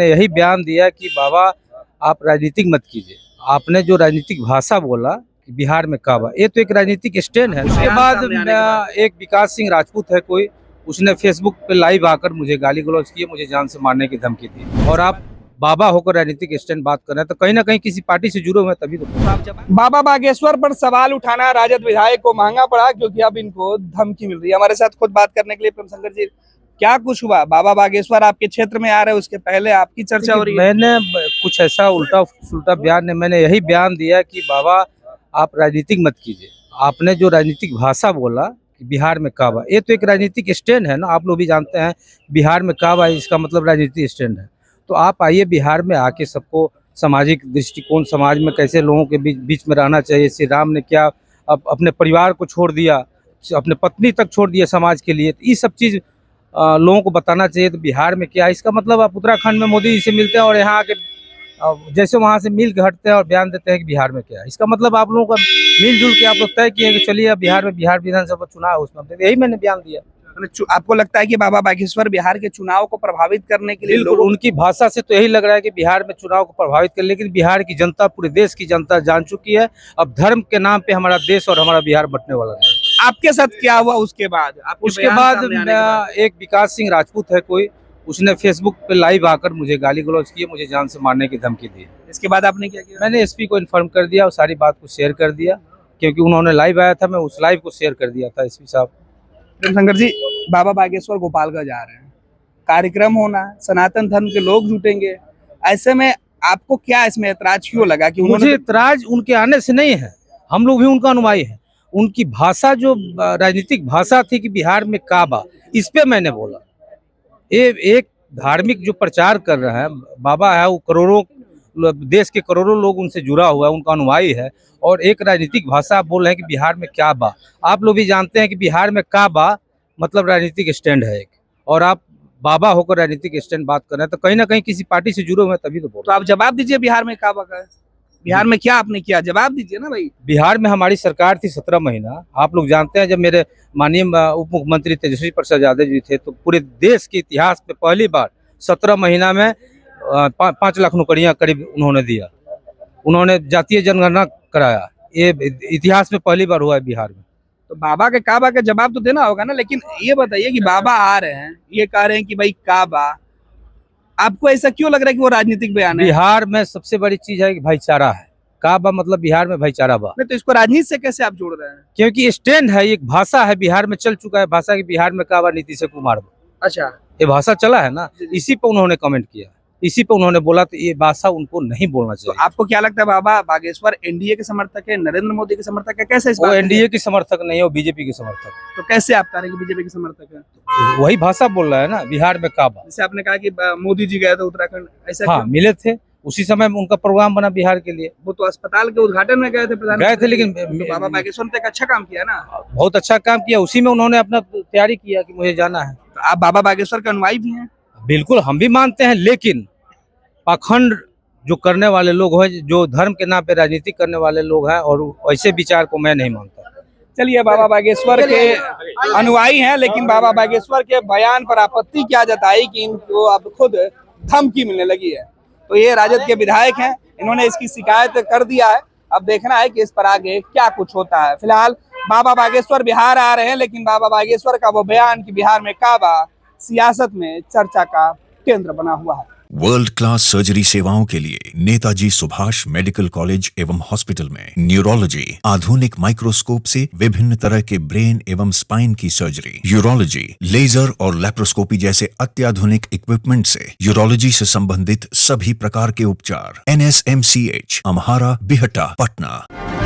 ने यही बयान दिया कि बाबा आप राजनीतिक मत कीजिए। आपने जो राजनीतिक भाषा बोला कि बिहार में काबा, ये तो एक राजनीतिक स्टैंड है। उसके बाद एक विकास सिंह राजपूत है कोई, उसने फेसबुक पे लाइव आकर मुझे गाली गलौज किए, मुझे जान से मारने की धमकी दी। और आप बाबा होकर राजनीतिक स्टैंड बात कर रहे हैं तो कहीं ना कहीं किसी पार्टी से जुड़े हुए हैं तभी तो। बाबा बागेश्वर पर सवाल उठाना राजद विधायक को महंगा पड़ा, क्योंकि अब इनको धमकी मिल रही है। हमारे साथ खुद बात करने के लिए प्रेमशंकर जी, क्या कुछ हुआ? बाबा बागेश्वर आपके क्षेत्र में आ रहे हैं, उसके पहले आपकी चर्चा हो रही है। मैंने कुछ ऐसा उल्टा सुल्टा बयान नहीं, मैंने यही बयान दिया कि बाबा आप राजनीतिक मत कीजिए। आपने जो राजनीतिक भाषा बोला कि बिहार में काबा, ये तो एक राजनीतिक स्टैंड है ना। आप लोग भी जानते हैं बिहार में काबा है, इसका मतलब राजनीतिक स्टैंड है। तो आप आइए बिहार में आके सबको सामाजिक दृष्टिकोण, समाज में कैसे लोगों के बीच में रहना चाहिए। श्री राम ने क्या अपने परिवार को छोड़ दिया, अपने पत्नी तक छोड़ दिया समाज के लिए, तो ये सब चीज़ लोगों को बताना चाहिए। तो बिहार में क्या, इसका मतलब आप उत्तराखंड में मोदी जी से मिलते हैं और यहाँ आके जैसे वहाँ से मिल के हटते हैं और बयान देते हैं कि बिहार में क्या है। इसका मतलब आप लोगों का मिलजुल के आप लोग तय किए कि चलिए बिहार में बिहार विधानसभा चुनाव, उसमें यही मैंने बयान दिया। आपको लगता है कि बाबा बागेश्वर बिहार के चुनाव को प्रभावित करने के लिए लोग, उनकी भाषा से तो यही लग रहा है कि बिहार में चुनाव को प्रभावित कर, लेकिन बिहार की जनता, पूरे देश की जनता जान चुकी है अब धर्म के नाम पे हमारा देश और हमारा बिहार बटने वाला नहीं। आपके साथ क्या हुआ उसके बाद? एक विकास सिंह राजपूत है कोई, उसने फेसबुक पे लाइव आकर मुझे गाली गलौज किए, मुझे जान से मारने की धमकी दी। इसके बाद आपने क्या किया? मैंने एसपी को इन्फॉर्म कर दिया और सारी बात को शेयर कर दिया, क्योंकि उन्होंने लाइव आया था, मैं उस लाइव को शेयर कर दिया था एसपी साहब। प्रेमशंकर जी, बाबा बागेश्वर गोपालगंज आ रहे हैं, कार्यक्रम होना, सनातन धर्म के लोग जुटेंगे, ऐसे में आपको क्या इसमें ऐतराज क्यों लगा? कि मुझे ऐतराज उनके आने से नहीं है, हम लोग भी उनका अनुयायी हैं। उनकी भाषा जो राजनीतिक भाषा थी कि बिहार में काबा, इस पे मैंने बोला। ये एक धार्मिक जो प्रचार कर रहे हैं बाबा है, वो करोड़ों देश के करोड़ों लोग उनसे जुड़ा हुआ है, उनका अनुयायी है। और एक राजनीतिक भाषा आप बोल रहे हैं कि बिहार में क्या बा। आप लोग भी जानते हैं कि बिहार में काबा मतलब राजनीतिक स्टैंड है एक, और आप बाबा होकर राजनीतिक स्टैंड बात कर रहे हैं तो कहीं ना कहीं किसी पार्टी से जुड़े हुए हैं तभी तो बोल। तो आप जवाब दीजिए, बिहार में काबा का, बिहार में क्या आपने किया, जवाब दीजिए ना भाई। बिहार में हमारी सरकार थी 17 महीना। आप लोग जानते हैं जब मेरे माननीय उप मुख्यमंत्री तेजस्वी प्रसाद यादव जी थे तो पूरे देश के इतिहास में पहली बार 17 महीना में 5 लाख नौकरियां करीब उन्होंने दिया। उन्होंने जातीय जनगणना कराया, ये इतिहास में पहली बार हुआ है बिहार में। तो बाबा के काबा का जवाब तो देना होगा ना। लेकिन ये बताइए कि बाबा आ रहे हैं, ये कह रहे हैं कि भाई काबा, आपको ऐसा क्यों लग रहा है कि वो राजनीतिक बयान है? बिहार में सबसे बड़ी चीज है कि भाईचारा है। काबा मतलब बिहार में भाईचारा बा। नहीं तो इसको राजनीति से कैसे आप जोड़ रहे हैं? क्योंकि स्टैंड है, एक भाषा है, बिहार में चल चुका है भाषा कि बिहार में काबा नीतीश कुमार। अच्छा, ये भाषा चला है ना, इसी पे उन्होंने कमेंट किया, इसी पे उन्होंने बोला, तो ये भाषा उनको नहीं बोलना चाहिए। तो आपको क्या लगता है बाबा बागेश्वर एनडीए के समर्थक है, नरेंद्र मोदी के समर्थक है? कैसे वो एनडीए की समर्थक नहीं है, वो बीजेपी के समर्थक। तो कैसे आप कह रहे हैं कि बीजेपी के समर्थक है? वही भाषा बोल रहा है ना, बिहार में काबा। जैसे आपने कहा कि मोदी जी गए थे उत्तराखंड, ऐसा हाँ, मिले थे, उसी समय उनका प्रोग्राम बना बिहार के लिए। वो तो अस्पताल के उद्घाटन में गए थे, गए थे, लेकिन तो बाबा बागेश्वर ने एक अच्छा काम किया ना। बहुत अच्छा काम किया, उसी में उन्होंने अपना तैयारी किया कि मुझे जाना है। तो आप बाबा बागेश्वर का अनुयायी भी हैं? बिल्कुल, हम भी मानते हैं, लेकिन पाखंड जो करने वाले लोग हैं, जो धर्म के नाम पे राजनीति करने वाले लोग हैं, और ऐसे विचार को मैं नहीं मानता। चलिए, बाबा बागेश्वर के अनुयायी हैं, लेकिन बाबा बागेश्वर के बयान पर आपत्ति क्या जताई कि इनको अब खुद धमकी मिलने लगी है। तो ये राजद के विधायक हैं, इन्होंने इसकी शिकायत कर दिया है। अब देखना है कि इस पर आगे क्या कुछ होता है। फिलहाल बाबा बागेश्वर बिहार आ रहे हैं, लेकिन बाबा बागेश्वर का वो बयान कि बिहार में काबा सियासत में चर्चा का केंद्र बना हुआ है। वर्ल्ड क्लास सर्जरी सेवाओं के लिए नेताजी सुभाष मेडिकल कॉलेज एवं हॉस्पिटल में न्यूरोलॉजी, आधुनिक माइक्रोस्कोप से विभिन्न तरह के ब्रेन एवं स्पाइन की सर्जरी, यूरोलॉजी, लेजर और लेप्रोस्कोपी जैसे अत्याधुनिक इक्विपमेंट से यूरोलॉजी से संबंधित सभी प्रकार के उपचार। NSMCH, अम्हारा, बिहटा, पटना।